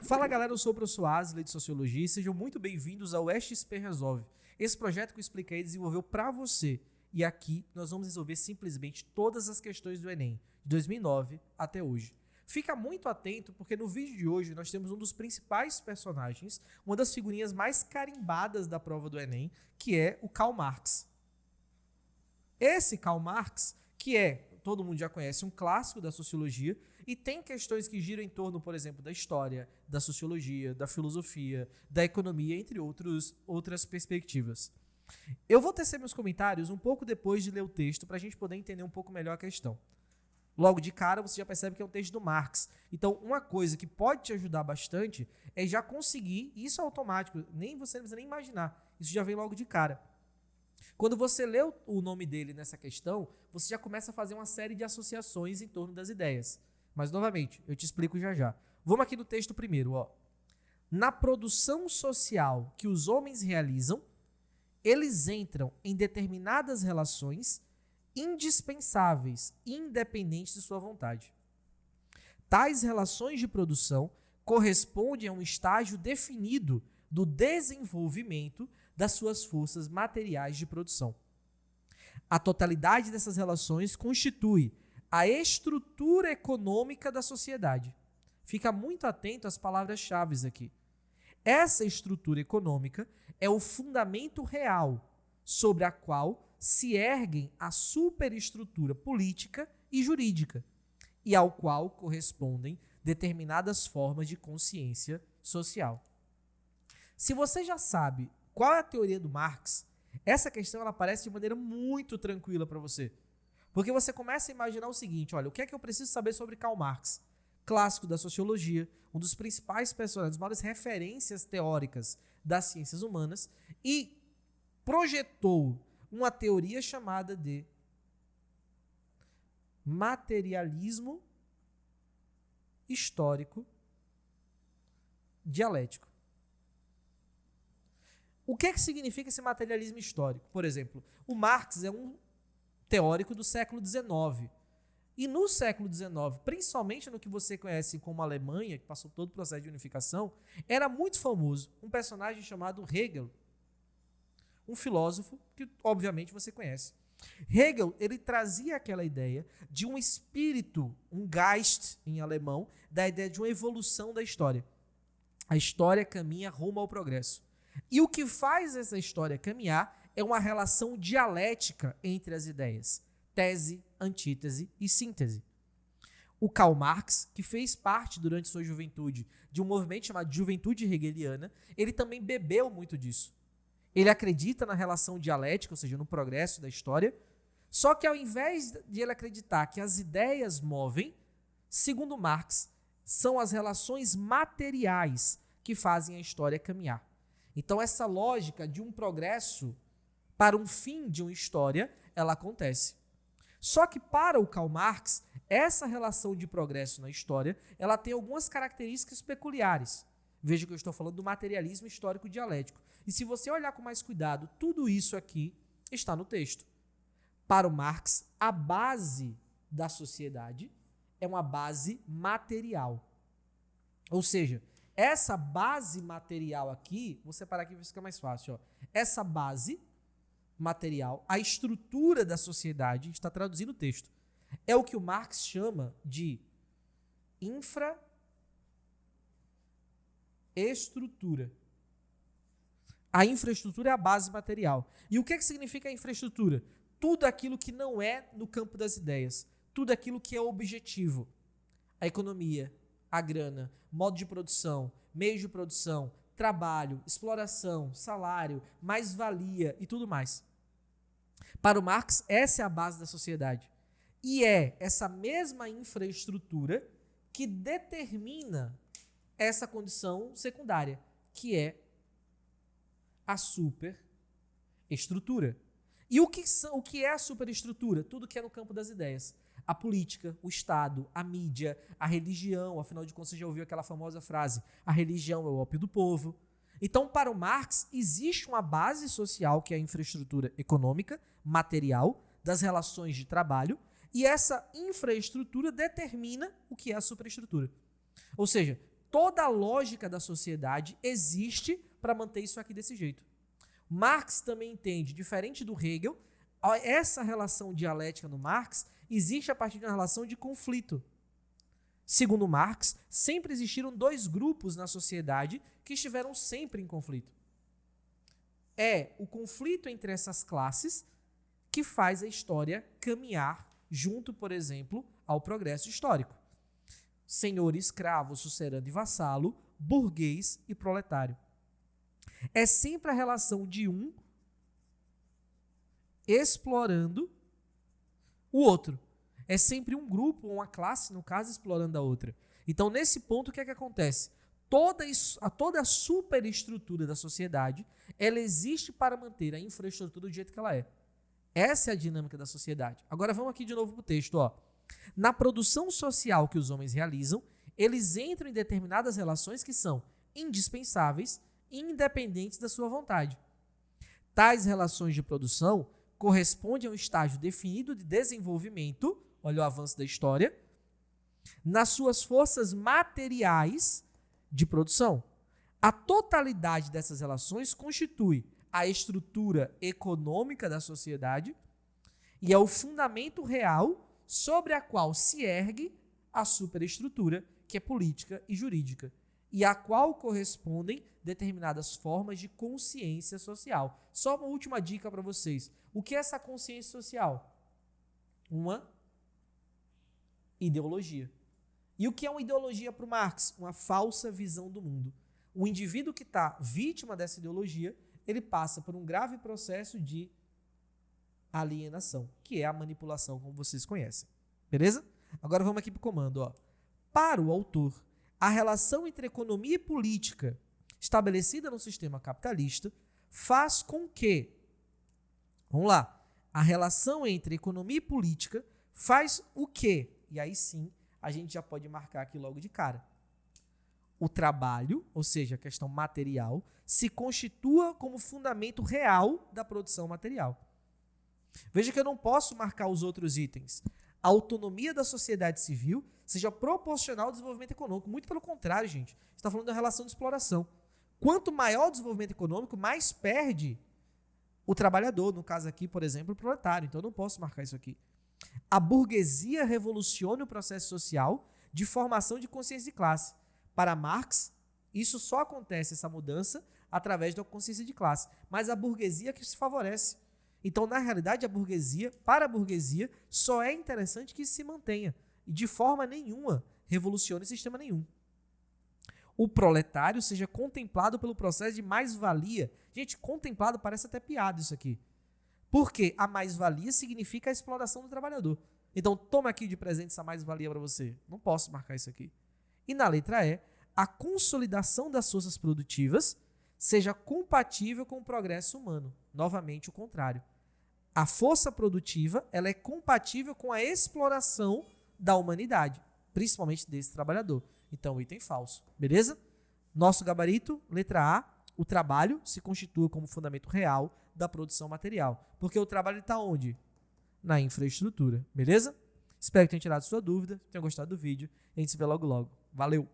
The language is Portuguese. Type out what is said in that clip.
Fala galera, eu sou o professor Asley de Sociologia e sejam muito bem-vindos ao XP Resolve. Esse projeto que eu expliquei desenvolveu para você e aqui nós vamos resolver simplesmente todas as questões do Enem, de 2009 até hoje. Fica muito atento porque no vídeo de hoje nós temos um dos principais personagens, uma das figurinhas mais carimbadas da prova do Enem, que é o Karl Marx. Esse Karl Marx, que todo mundo já conhece, um clássico da sociologia, e tem questões que giram em torno, por exemplo, da história, da sociologia, da filosofia, da economia, entre outras perspectivas. Eu vou tecer meus comentários um pouco depois de ler o texto, para a gente poder entender um pouco melhor a questão. Logo de cara, você já percebe que é um texto do Marx. Então, uma coisa que pode te ajudar bastante é já conseguir, isso é automático, nem você não precisa nem imaginar, isso já vem logo de cara. Quando você lê o nome dele nessa questão, você já começa a fazer uma série de associações em torno das ideias. Mas, novamente, eu te explico já já. Vamos aqui no texto primeiro. Na produção social que os homens realizam, eles entram em determinadas relações indispensáveis, independentes de sua vontade. Tais relações de produção correspondem a um estágio definido do desenvolvimento das suas forças materiais de produção. A totalidade dessas relações constitui a estrutura econômica da sociedade. Fica muito atento às palavras-chave aqui. Essa estrutura econômica é o fundamento real sobre a qual se erguem a superestrutura política e jurídica, e ao qual correspondem determinadas formas de consciência social. Se você já sabe qual é a teoria do Marx, essa questão ela aparece de maneira muito tranquila para você. Porque você começa a imaginar o seguinte, olha, o que é que eu preciso saber sobre Karl Marx? Clássico da sociologia, um dos principais personagens, das maiores referências teóricas das ciências humanas, e projetou uma teoria chamada de materialismo histórico dialético. O que significa esse materialismo histórico? Por exemplo, o Marx é um teórico do século XIX. E no século XIX, principalmente no que você conhece como Alemanha, que passou todo o processo de unificação, era muito famoso um personagem chamado Hegel, um filósofo que, obviamente, você conhece. Hegel, ele trazia aquela ideia de um espírito, um Geist em alemão, da ideia de uma evolução da história. A história caminha rumo ao progresso. E o que faz essa história caminhar é uma relação dialética entre as ideias, tese, antítese e síntese. O Karl Marx, que fez parte durante sua juventude de um movimento chamado Juventude Hegeliana, ele também bebeu muito disso. Ele acredita na relação dialética, ou seja, no progresso da história, só que ao invés de ele acreditar que as ideias movem, segundo Marx, são as relações materiais que fazem a história caminhar. Então essa lógica de um progresso para um fim de uma história, ela acontece. Só que para o Karl Marx, essa relação de progresso na história, ela tem algumas características peculiares. Veja que eu estou falando do materialismo histórico dialético. E se você olhar com mais cuidado, tudo isso aqui está no texto. Para o Marx, a base da sociedade é uma base material. Ou seja, essa base material aqui, vou separar aqui para ficar mais fácil. Essa base material, a estrutura da sociedade, a gente está traduzindo o texto, é o que o Marx chama de infraestrutura. A infraestrutura é a base material. E o que significa a infraestrutura? Tudo aquilo que não é no campo das ideias, tudo aquilo que é objetivo. A economia, a grana, modo de produção, meios de produção, trabalho, exploração, salário, mais-valia e tudo mais. Para o Marx, essa é a base da sociedade. E é essa mesma infraestrutura que determina essa condição secundária, que é a superestrutura. E o que é a superestrutura? Tudo que é no campo das ideias. A política, o Estado, a mídia, a religião, afinal de contas você já ouviu aquela famosa frase, a religião é o ópio do povo. Então, para o Marx, existe uma base social que é a infraestrutura econômica, material, das relações de trabalho, e essa infraestrutura determina o que é a superestrutura. Ou seja, toda a lógica da sociedade existe para manter isso aqui desse jeito. Marx também entende, diferente do Hegel, essa relação dialética no Marx existe a partir de uma relação de conflito. Segundo Marx, sempre existiram dois grupos na sociedade que estiveram sempre em conflito. É o conflito entre essas classes que faz a história caminhar junto, por exemplo, ao progresso histórico. Senhor e escravo, sucerano e vassalo, burguês e proletário. É sempre a relação de um explorando o outro. É sempre um grupo, uma classe, no caso, explorando a outra. Então, nesse ponto, o que é que acontece? Toda a superestrutura da sociedade, ela existe para manter a infraestrutura do jeito que ela é. Essa é a dinâmica da sociedade. Agora, vamos aqui de novo para o texto. Ó. Na produção social que os homens realizam, eles entram em determinadas relações que são indispensáveis e independentes da sua vontade. Tais relações de produção correspondem a um estágio definido de desenvolvimento, olha o avanço da história, nas suas forças materiais de produção. A totalidade dessas relações constitui a estrutura econômica da sociedade e é o fundamento real sobre a qual se ergue a superestrutura, que é política e jurídica, e a qual correspondem determinadas formas de consciência social. Só uma última dica para vocês. O que é essa consciência social? Uma ideologia. E o que é uma ideologia para o Marx? Uma falsa visão do mundo. O indivíduo que está vítima dessa ideologia, ele passa por um grave processo de alienação, que é a manipulação, como vocês conhecem. Beleza? Agora vamos aqui para o comando. Ó. Para o autor, a relação entre economia e política estabelecida no sistema capitalista faz com que, vamos lá, a relação entre economia e política faz o quê? E aí sim, a gente já pode marcar aqui logo de cara. O trabalho, ou seja, a questão material, se constitua como fundamento real da produção material. Veja que eu não posso marcar os outros itens. A autonomia da sociedade civil seja proporcional ao desenvolvimento econômico. Muito pelo contrário, gente. Você está falando da relação de exploração. Quanto maior o desenvolvimento econômico, mais perde o trabalhador. No caso aqui, por exemplo, o proletário. Então eu não posso marcar isso aqui. A burguesia revoluciona o processo social de formação de consciência de classe. Para Marx, isso só acontece, essa mudança, através da consciência de classe. Mas a burguesia que se favorece. Então, na realidade, para a burguesia, só é interessante que se mantenha. E de forma nenhuma revolucione sistema nenhum. O proletário seja contemplado pelo processo de mais-valia. Gente, contemplado parece até piada isso aqui. Porque a mais-valia significa a exploração do trabalhador. Então, toma aqui de presente essa mais-valia para você. Não posso marcar isso aqui. E na letra E, a consolidação das forças produtivas seja compatível com o progresso humano. Novamente, o contrário. A força produtiva ela é compatível com a exploração da humanidade, principalmente desse trabalhador. Então, item falso. Beleza? Nosso gabarito, letra A, o trabalho se constitua como fundamento real da produção material. Porque o trabalho está onde? Na infraestrutura. Beleza? Espero que tenham tirado sua dúvida, tenham gostado do vídeo. E a gente se vê logo logo. Valeu!